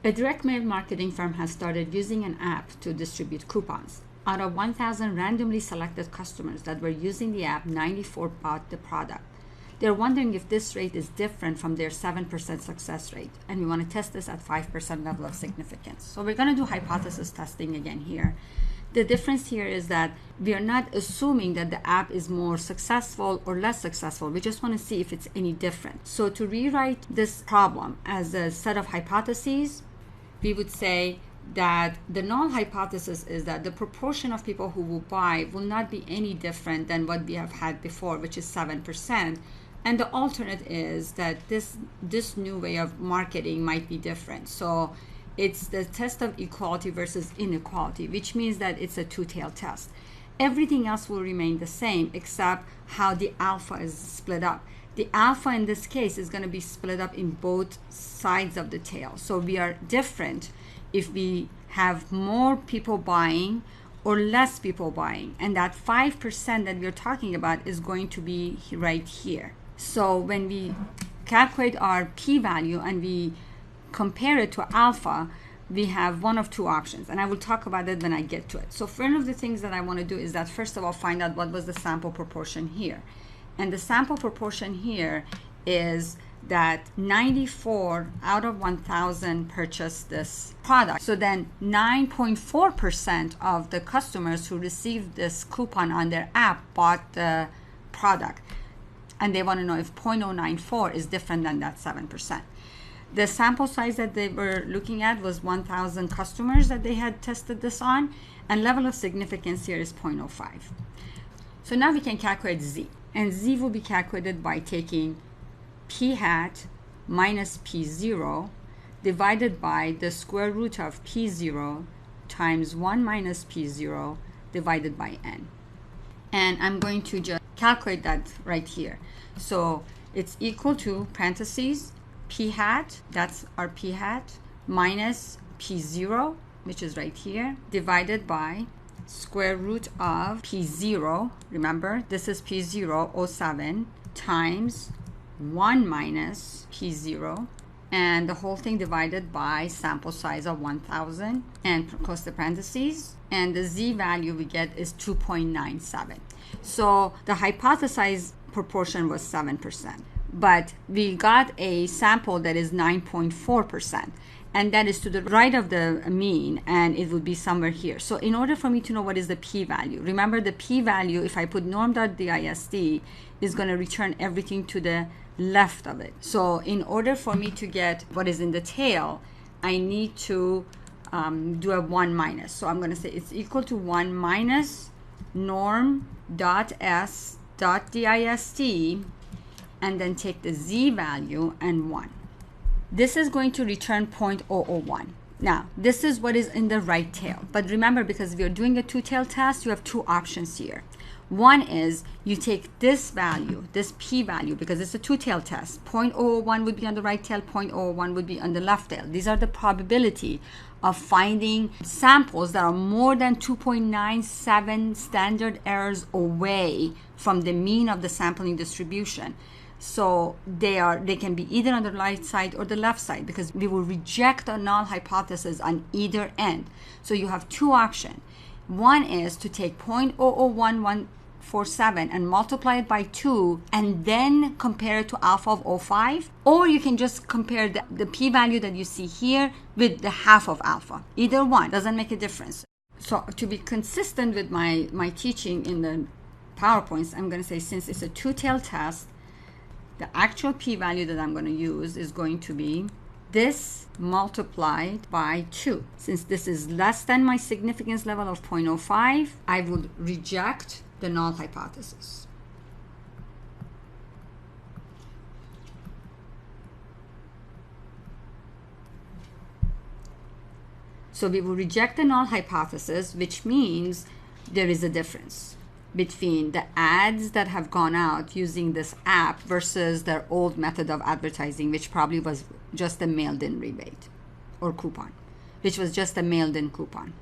A direct mail marketing firm has started using an app to distribute coupons. Out of 1,000 randomly selected customers that were using the app, 94 bought the product. They're wondering if this rate is different from their 7% success rate, and we want to test this at 5% level of significance. So we're going to do hypothesis testing again here. The difference here is that we are not assuming that the app is more successful or less successful. We just want to see if it's any different. So to rewrite this problem as a set of hypotheses, we would say that the null hypothesis is that the proportion of people who will buy will not be any different than what we have had before, which is 7%. And the alternate is that this new way of marketing might be different. So it's the test of equality versus inequality, which means that it's a two-tailed test. Everything else will remain the same except how the alpha is split up. The alpha in this case is going to be split up in both sides of the tail. So we are different if we have more people buying or less people buying. And that 5% that we're talking about is going to be right here. So when we calculate our p-value and we compare it to alpha, we have one of two options, and I will talk about it when I get to it. So one of the things that I want to do is that first of all find out what was the sample proportion here. And the sample proportion here is that 94 out of 1,000 purchased this product. So then 9.4% of the customers who received this coupon on their app bought the product. And they want to know if 0.094 is different than that 7%. The sample size that they were looking at was 1,000 customers that they had tested this on, and level of significance here is 0.05. So now we can calculate z, and z will be calculated by taking p hat minus p0 divided by the square root of p0 times 1 minus p0 divided by n. And I'm going to just calculate that right here. So it's equal to parentheses p hat, that's our p hat, minus p0, which is right here, divided by square root of p0, remember this is p0, 07, times 1 minus p0, and the whole thing divided by sample size of 1,000 and close the parentheses, and the z value we get is 2.97. So the hypothesized proportion was 7, but we got a sample that is 9.4%, and that is to the right of the mean, and it would be somewhere here. So in order for me to know what is the p-value, remember the p-value, if I put norm.dist, is going to return everything to the left of it. So in order for me to get what is in the tail, I need to do a 1 minus. So I'm going to say it's equal to 1 minus norm.s.dist, and then take the z value and 1. This is going to return 0.001. Now, this is what is in the right tail. But remember, because we are doing a two-tailed test, you have two options here. One is you take this value, this p-value, because it's a two-tailed test. 0.001 would be on the right tail, 0.001 would be on the left tail. These are the probability of finding samples that are more than 2.97 standard errors away from the mean of the sampling distribution. So they can be either on the right side or the left side, because we will reject a null hypothesis on either end. So you have two options. One is to take 0.001147 and multiply it by 2 and then compare it to alpha of 0.05, or you can just compare the p-value that you see here with the half of alpha. Either one doesn't make a difference. So to be consistent with my teaching in the PowerPoints, I'm going to say since it's a two-tailed test, the actual p-value that I'm going to use is going to be this multiplied by 2. Since this is less than my significance level of 0.05, I would reject the null hypothesis. So we will reject the null hypothesis, which means there is a difference between the ads that have gone out using this app versus their old method of advertising, which probably was just a mailed-in rebate or coupon, which was just a mailed-in coupon.